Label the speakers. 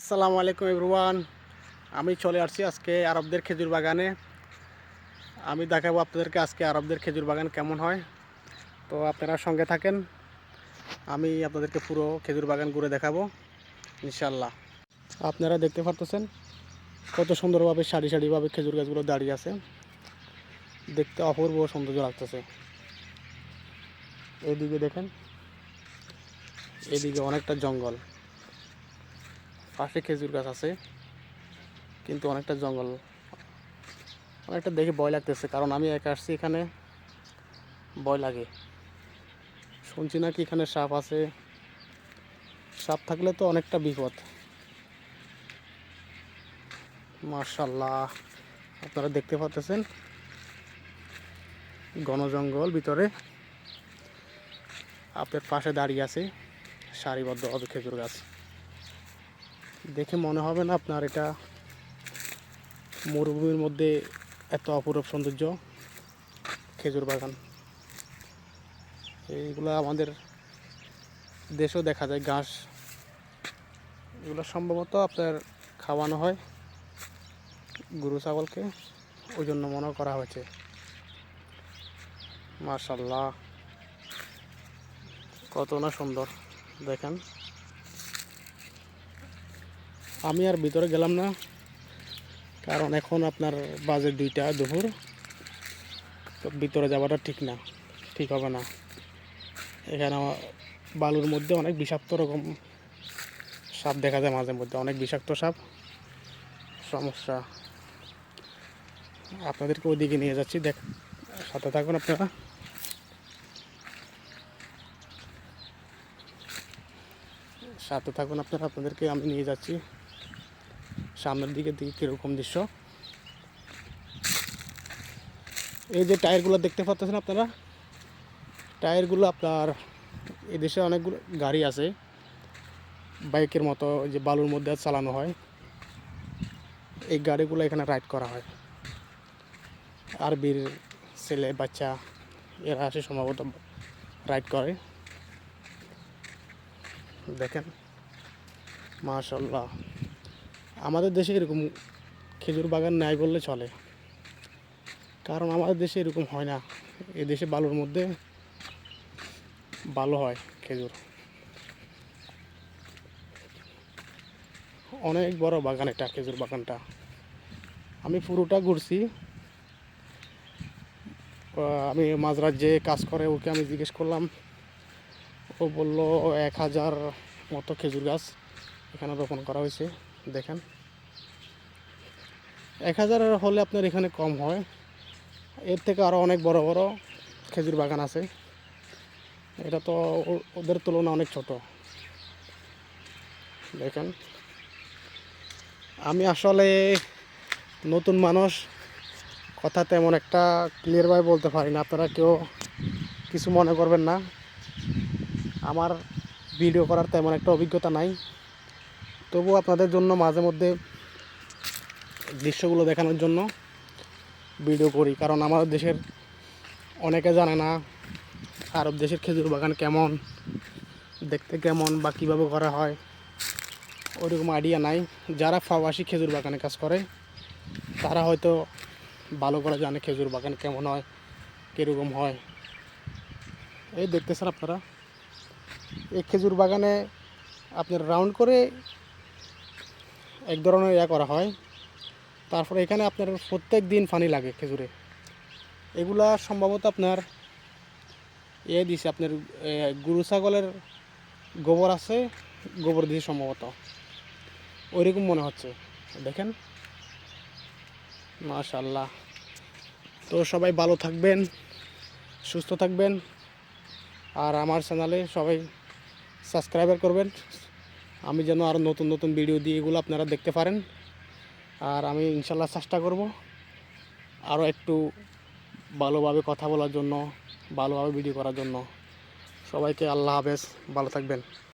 Speaker 1: আসসালামু আলাইকুম এভরিওয়ান। আমি চলে আসছি আজকে আরবদের খেজুর বাগানে। আমি দেখাবো আপনাদেরকে আজকে আরবদের খেজুর বাগান কেমন হয়। তো আপনারা সঙ্গে থাকেন, আমি আপনাদেরকে পুরো খেজুর বাগান ঘুরে দেখাবো ইনশাল্লাহ। আপনারা দেখতে পারতেছেন কত সুন্দরভাবে সারি সারিভাবে খেজুর গাছগুলো দাঁড়িয়ে আছে, দেখতে অপূর্ব সৌন্দর্য লাগতেছে। এদিকে দেখেন, এদিকে অনেকটা জঙ্গল, পাশে খেজুর গাছ আছে কিন্তু অনেকটা জঙ্গল। অনেকটা দেখে ভয় লাগতেছে, কারণ আমি একা আসছি, এখানে ভয় লাগে। শুনছি নাকি এখানে সাপ আছে, সাপ থাকলে তো অনেকটা বিপদ। মাশাআল্লাহ, আপনারা দেখতে পাচ্ছেন ঘন জঙ্গল ভিতরে আপনার পাশে দাঁড়িয়ে আছে সারিবদ্ধভাবে খেজুর গাছ। দেখে মনে হবে না আপনার এটা মরুভূমির মধ্যে এত অপরূপ সৌন্দর্য খেজুর বাগান। এইগুলো আমাদের দেশেও দেখা যায় ঘাস, এগুলো সম্ভবত আপনার খাওয়ানো হয় গরু ছাগলকে, ওই জন্য মনে করা হয়েছে। মাশাআল্লাহ, কত না সুন্দর দেখেন। আমি আর ভিতরে গেলাম না, কারণ এখন আপনার বাজে 2টা দুপুর, তো ভিতরে যাওয়াটা ঠিক হবে না। এখানে বালুর মধ্যে অনেক বিষাক্ত রকম সাপ দেখা যায়, মাঝে মধ্যে অনেক বিষাক্ত সাপ। সমস্যা, আপনাদেরকে ওইদিকে নিয়ে যাচ্ছি, সাথে থাকুন আপনারা। আপনাদেরকে আমি নিয়ে যাচ্ছি সামনের দিকে কীরকম দৃশ্য। এই যে টায়ারগুলো দেখতে পাচ্ছেন আপনারা, টায়ারগুলো আপনার এদেশে অনেকগুলো গাড়ি আছে বাইকের মতো, যে বালুর মধ্যে চালানো হয়, এই গাড়িগুলো এখানে রাইড করা হয়। আরবির ছেলে বাচ্চা এরা আসে সম্ভবত রাইড করে। দেখেন মাশাআল্লাহ, আমাদের দেশে এরকম খেজুর বাগান নাই বললে চলে, কারণ আমাদের দেশে এরকম হয় না। এই দেশে বালুর মধ্যে ভালো হয় খেজুর। অনেক বড় বাগান এটা, খেজুর বাগানটা। আমি পুরোটা ঘুরছি। আমি মাঝরাত যে কাজ করে ওকে আমি জিজ্ঞেস করলাম, ও বলল 1000 মতো খেজুর গাছ এখানে রোপণ করা হয়েছে। দেখেন 1000 হলে আপনার এখানে কম হয়, এর থেকে আরও অনেক বড় বড় খেজুর বাগান আছে। এটা তো ওদের তুলনা অনেক ছোট। দেখেন, আমি আসলে নতুন মানুষ, কথা তেমন একটা ক্লিয়ারভাবে বলতে পারি না, আপনারা কেউ কিছু মনে করবেন না। আমার ভিডিও করার তেমন একটা অভিজ্ঞতা নাই, তবু আপনাদের জন্য মাঝে মধ্যে দৃশ্যগুলো দেখানোর জন্য ভিডিও করি, কারণ আমাদের দেশের অনেকে জানে না আরব দেশের খেজুর বাগান কেমন, দেখতে কেমন বা কীভাবে করা হয়, ওইরকম আইডিয়া নাই। যারা প্রবাসী খেজুর বাগানে কাজ করে তারা হয়তো ভালো করে জানে খেজুর বাগান কেমন হয়, কীরকম হয়। এই দেখতেছেন আপনারা, এই খেজুর বাগানে আপনার রাউন্ড করে এক ধরনের করা হয়, তারপরে এখানে আপনার প্রত্যেক দিন পানি লাগে খেজুরে। এগুলা সম্ভবত আপনার দিছে আপনার গরু ছাগলের গোবর আছে, গোবর দিয়েছে সম্ভবত, ওইরকম মনে হচ্ছে। দেখেন মাশাআল্লাহ। তো সবাই ভালো থাকবেন, সুস্থ থাকবেন, আর আমার চ্যানেলে সবাই সাবস্ক্রাইবার করবেন, আমি যেন আরও নতুন নতুন ভিডিও দিই, এগুলো আপনারা দেখতে পারেন। আর আমি ইনশাল্লাহ চেষ্টা করব আরও একটু ভালোভাবে কথা বলার জন্য, ভালোভাবে ভিডিও করার জন্য। সবাইকে আল্লাহ হাফেজ, ভালো থাকবেন।